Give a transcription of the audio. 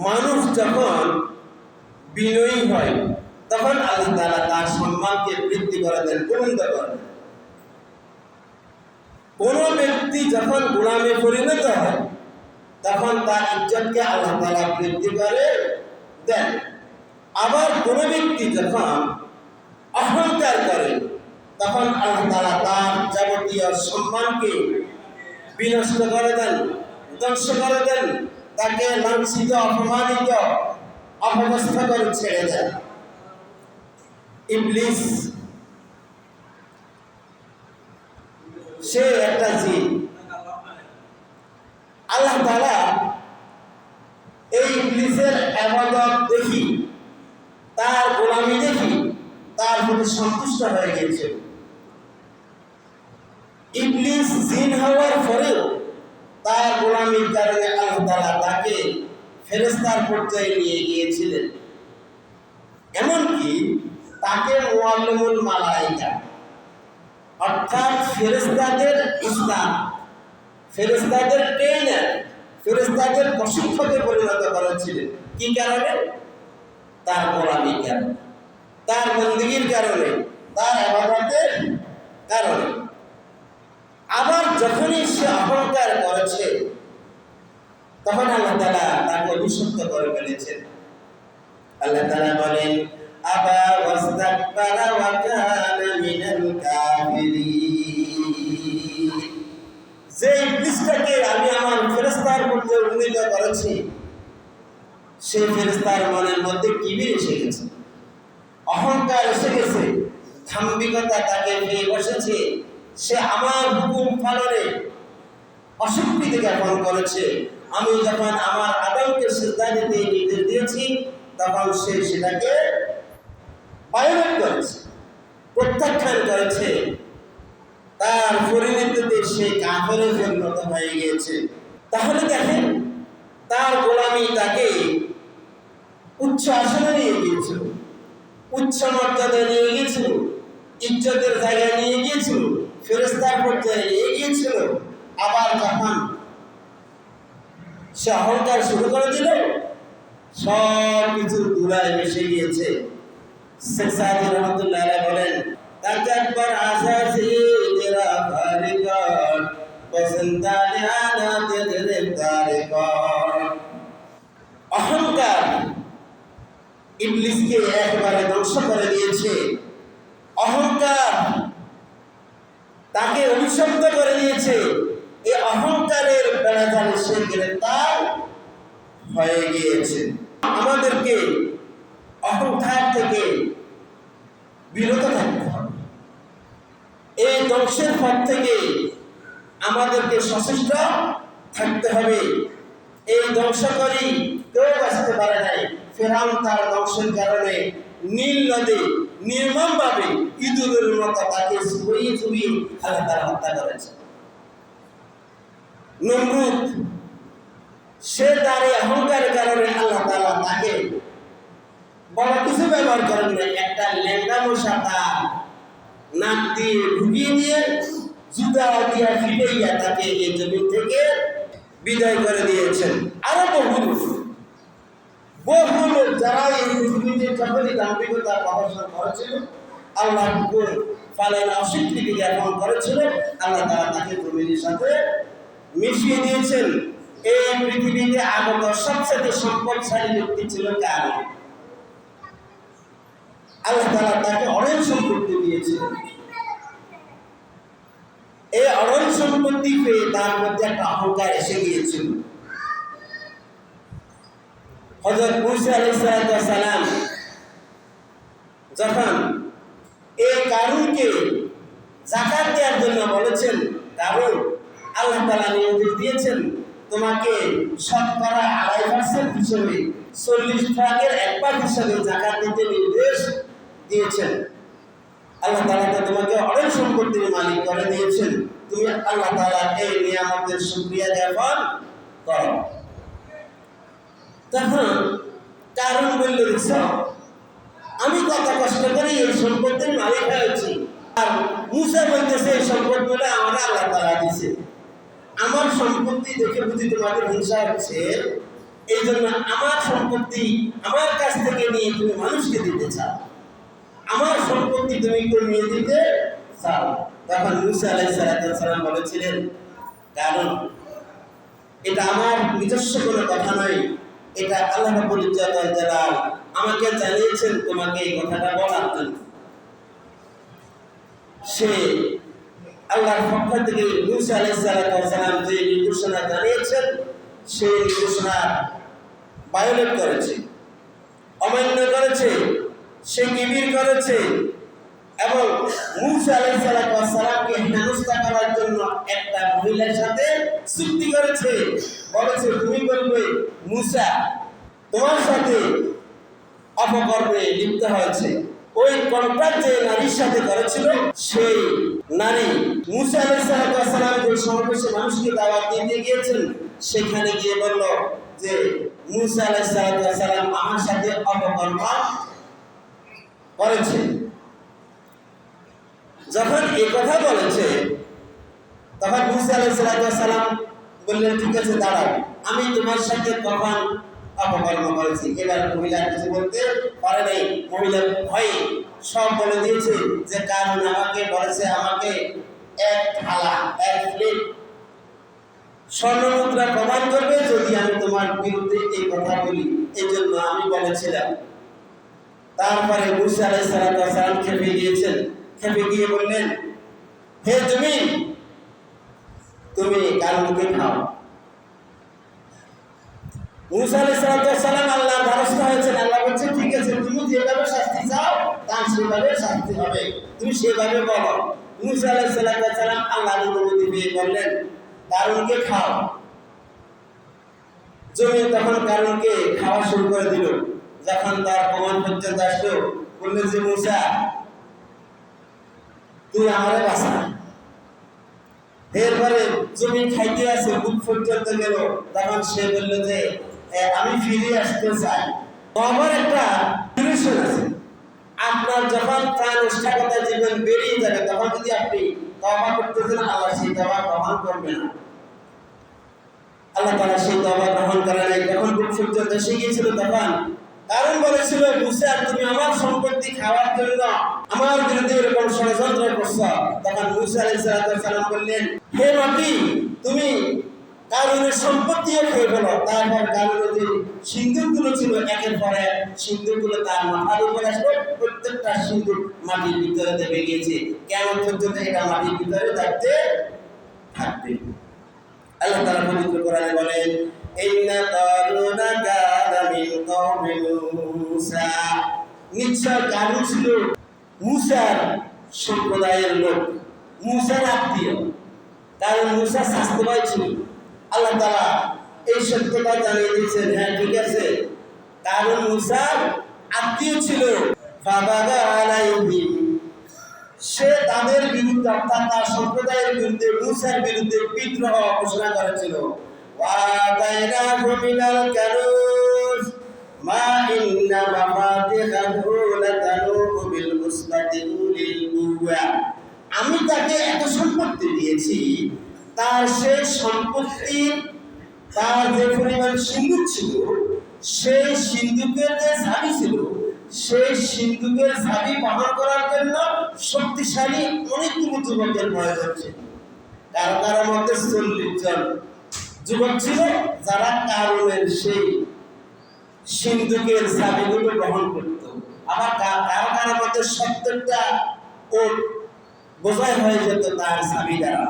মানুষ যখন বিনয়ী হয় তখন আল্লাহ তাআলা তার সম্মানকে বৃদ্ধি করে দেন, বুলন্দ করে দেন। কোন ব্যক্তি যখন গোলামে পরিণত হয় তখন তার ইজ্জতকে আল্লাহ তাআলা বৃদ্ধি করে দেন। আবার কোন ব্যক্তি যখন অহংকার করে তখন আল্লাহ তাআলা তার যাবতীয় সম্মানকে বিনষ্ট করে দেন, ধ্বংস করে দেন, তাকে লাঞ্ছিত, অপমানিত, অপদস্থ করে ছেড়ে দেন। ইবলিস সে একটা জিন। আল্লাহ তাআলা এই ইবলিসের ইবাদত দেখি, তার গোলামি দেখি তার প্রতি সন্তুষ্ট হয়ে গেছে। ইবলিস জিন হওয়ার পরেও তার গোলামির কারণে আল্লাহ তাআলা তাকে ফেরেশতার পর্যায়ে নিয়ে গিয়েছিলেন। এমনকি তাকে মুআল্লিমুল মালায়েকা অর্থাৎ ফেরেশতাদের উস্তাদ, ফেরেশতাদের ট্রেনার, ফেরেশতাদের প্রশিক্ষকে পরিণত করেছিলেন। কি কারণে? তার গোলামির কারণে, তার বন্দেগীর কারণে, তার ইবাদতের কারণে। আবার যখনই সে অহংকার করেছে তখন আল্লাহ তাআলা তাকে অভিশপ্ত করে ফেলেছেন। আল্লাহ তাআলা বলেন, আবা ওয়াস্তাকবারা ওয়া কানা মিনাল কাফিরিন। যে ইবলিসটাকে আমি আমার ফেরেশতার মধ্যে উন্নীত করেছি, সেই ফেরেশতার মনের মধ্যে কিবির এসে গেছে, অহংকার এসে গেছে, দাম্ভিকতা তাকে পেয়ে বসেছে। সে আমার হুকুম পালনে অস্বীকৃতি জ্ঞাপন করেছে। আমি যখন আমার আদমকে সিজদা দিতে নির্দেশ দিয়েছি তখন সে সেটাকে ভায়োলেট করেছে, প্রত্যাখ্যান করেছে। তার পরিণতিতে সে কাফেরে পরিণত হয়ে গিয়েছে। তাহলে দেখেন, তার গোলামি তাকে উচ্চ আসনে নিয়ে গিয়েছিল, উচ্চ মর্যাদায় নিয়ে গিয়েছিল, ইজ্জতের জায়গায় নিয়ে গিয়েছিল, ফেরেশতার পর্যায়ে নিয়ে গিয়েছিল। আবার যখন সে অহংকার শুরু করে দিল, সব কিছু ধুলায় মিশে গিয়েছে। শেখ সাদি রহমতুল্লাহ আলাইহি বলেন, তাকাব্বার আসাসি তেরা ফারিকাত পসন্দা লিআনা তেরে তারিকাত। অহংকার ইবলিসকে একবারে ধ্বংস করে দিয়েছে। অহংকার তাকে অভিশপ্ত করে দিয়েছে। এই অহংকারের বেড়াজালে সে গ্রেফতার হয়ে গিয়েছে। আমাদেরকে অহংকার থেকে বিরত থাকতে হবে। এই ধ্বংসের পথ থেকে আমাদেরকে সচেষ্ট থাকতে হবে। এই ধ্বংসকারী কেউ বাঁচতে পারে নাই। ফিরআউন তার ধ্বংসের কারণে নীল নদে নির্মমভাবে ইঁদুরের মতো তাকে চুবিয়ে চুবিয়ে আল্লাহ তাআলা হত্যা করেছে। নমরুদ সে তার অহংকারের কারণে আল্লাহ তাআলা তাকে বড় কিছু ব্যবহার করেন না, একটা ল্যাংড়া মশা তার নাক দিয়ে ঢুকিয়ে দিয়ে জুতা দিয়া ফিটাইয়া তাকে এই জমিন থেকে বিদায় করে দিয়েছেন। আরো বহু লোক যারা এই পৃথিবীতে যখনই দাম্ভিকতা প্রদর্শন করেছিল, আল্লাহর হুকুম পালন অস্বীকৃতি জ্ঞাপন করেছিল, আল্লাহ তাআলা তাকে জমিনের সাথে মিশিয়ে দিয়েছেন। এই পৃথিবীতে আগত সবচেয়ে সম্পদশালী ব্যক্তি ছিল কারণ আল্লাহ তাআলা তাকে অনেক সম্পত্তি দিয়েছিলেন। এই অনেক সম্পত্তি পেয়ে তার মধ্যে একটা অহংকার এসে গিয়েছিল। হযরত মুসা আলাইহিস সালাম যখন এই কারুনকে যাকাত দেওয়ার জন্য বলেছেন, কারণ আল্লাহ তাআলা নির্দেশ দিয়েছেন তোমাকে শতকরা 2.5% হিসেবে 40 ভাগের 1 হিসেবে যাকাত দিতে নির্দেশ দিয়েছেন। আল্লাহ তাআলা তোমাকে অনেক সম্পত্তির মালিক করে দিয়েছেন, তুমি আল্লাহ তাআলার এই নিয়ামতের শুকরিয়া জ্ঞাপন করো। তখন কারণ বলল, আমি কত কষ্ট করে এই সম্পত্তির মালিক হয়েছি, আর মুসা বলতেছে এই সম্পদগুলো আমার আল্লাহ তাআলা দিয়েছে। আমার সম্পত্তি দেখে বুঝি তোমাদের হিংসা হচ্ছে, এই জন্য আমার সম্পত্তি আমার কাছ থেকে নিয়ে তুমি মানুষকে দিতে চাও, আমার সম্পত্তি তুমি কমিয়ে দিতে চাও। তখন মুসা আলাইহিস সালাম বলেছিলেন, কারণ এটা আমার নিজস্ব কোনো কথা নয়, এটা আল্লাহ রাব্বুল জালাল আমাকে জানিয়েছেন তোমাকে এই কথাটা বলার জন্য। সে আল্লাহর পক্ষ থেকে মুসা আলাইহিস সালাম যে নির্দেশনা জানিয়েছেন সেই নির্দেশনা ভায়োলেট করেছে, অমান্য করেছে, সে কিবির করেছে এবং মুসা আলাইহিস সালামকে হেনস্থা করার জন্য একটা মহিলার সাথে চুক্তি করেছে। বলেছে, তুমি বলবে মুসা তোমার সাথে অপকর্মে লিপ্ত হয়েছে। ওই কন্ট্রাক্ট যে নারীর সাথে করেছিল, সেই নারী মুসা আলাইহিস সালাম যে সমাবেশে মানুষকে দাওয়াত দিতে গিয়েছেন, সেখানে গিয়ে বলল যে মুসা আলাইহিস সালাম আমার সাথে অপকর্ম করেছে। যখন এই কথা বলেছে তখন মুসা আলাইহিস সালাম বললেন, ঠিক আছে দাঁড়াও, আমি তোমার সাথে কখন অপকর্ম করেছি? এবার মহিলা কিছু বলতে পারে নাই, মহিলা ভয়ে সব বলে দিয়েছে, যে কারণ আমাকে বলেছে আমাকে এক থালা এক প্লেট স্বর্ণমুদ্রা প্রদান করবে যদি আমি তোমার বিরুদ্ধে এই কথা বলি, এই জন্য আমি বলেছিলাম। তারপরে মুসা আলাইহিস সালাম খেপে গিয়েছেন, খেপে গিয়ে বললেন, হে তুমি কারণকে খাও। মুসা আলাইহিস সালাম আল্লাহর দ্বারস্থ হয়েছেন। আল্লাহ বলছে, ঠিক আছে, তুমি যেভাবে শাস্তি চাও তার সেভাবে শাস্তি হবে, তুমি সেভাবে বলো। মুসা আলাইহিস সালাম আল্লাহর অনুমতি পেয়ে বললেন, কারণকে খাও। জমি তখন কারণকে খাওয়া শুরু করে দিল। যখন তার প্রমাণ পর্যন্ত আসলো, বললেন যে মুসা তুই আমারে বাঁচা। এরপরে জমি খাইতে আছে, বুক পর্যন্ত গেল। তখন সে বলল যে আমি ফিরে আসতে চাই। আমার একটা ডিউরেশন আছে, আপনার যখন প্রাণ নিষ্ঠাগত জীবন বেরিয়ে যাবে তখন যদি আপনি তওবা করতেছেন, আল্লাহ সেই তওবা গ্রহণ করবে না। আল্লাহ তাআলা সেই তওবা গ্রহণ করে নাই। যখন বুক পর্যন্ত এসে গিয়েছিল তখন কারণ বলেছিল, মুসা তুমি আমার সম্পত্তি খাওয়ার জন্য আমার বিরুদ্ধে এরকম ষড়যন্ত্র করছো। তখন মুসা আলাইহিস সালাম বললেন, হে মাটি তুমি কারণের সম্পত্তিও খেয়ে ফেলো। তারপর কারণের যে সিন্দুকগুলো ছিল একের পর এক সিন্দুকগুলো তার মাথার উপরে আসলো, প্রত্যেকটা সিন্দুক মাটির ভিতরে দেবে গিয়েছে। কেমন পর্যন্ত এটা মাটির ভিতরে থাকতে থাকবে। আল্লাহ তাআলা পবিত্র কোরআনে বলেন, ইন্না কারুনা কানা মিন কওমি মূসা, নিশ্চয় কারুন ছিল মূসার সম্প্রদায়ের লোক, মূসার আত্মীয়। কারণ মূসা স্বাস্থ্য ভাই ছিল। আল্লাহ তাআলা এই সত্যতা জানিয়ে দিয়েছেন, হ্যাঁ ঠিক আছে, কারণ মূসার আত্মীয় ছিল। ফাবাগা আলাইহিম, সে তাদের বিরুদ্ধে অর্থাৎ তার সম্প্রদায়ের বিরুদ্ধে মূসার বিরুদ্ধে বিদ্রোহ ঘোষণা করেছিল। ওয়াতাইনাহু মিনাল কানুজ মা ইন্না মাফাতিহাহু লাতানুহু বিল উসবাতি উলিল কুওয়া, আমি তাকে এত সম্পত্তি দিয়েছি, তার সেই সম্পত্তি তার যে পরিমাণ সিন্ধুক ছিল, সেই সিন্ধুকের যে চাবি ছিল, সেই সিন্ধুকের চাবি বহন করার জন্য শক্তিশালী অনেকগুলো যুবকের প্রয়োজন ছিল। কারো কারো মধ্যে 40 জন যুবক ছিল যারা কারণের সেই সিন্ধুকের চাবিগুলো বহন করত। আবার কারো কারো মধ্যে 70টা ওট বোঝাই হয়ে যেত তার চাবি দ্বারা।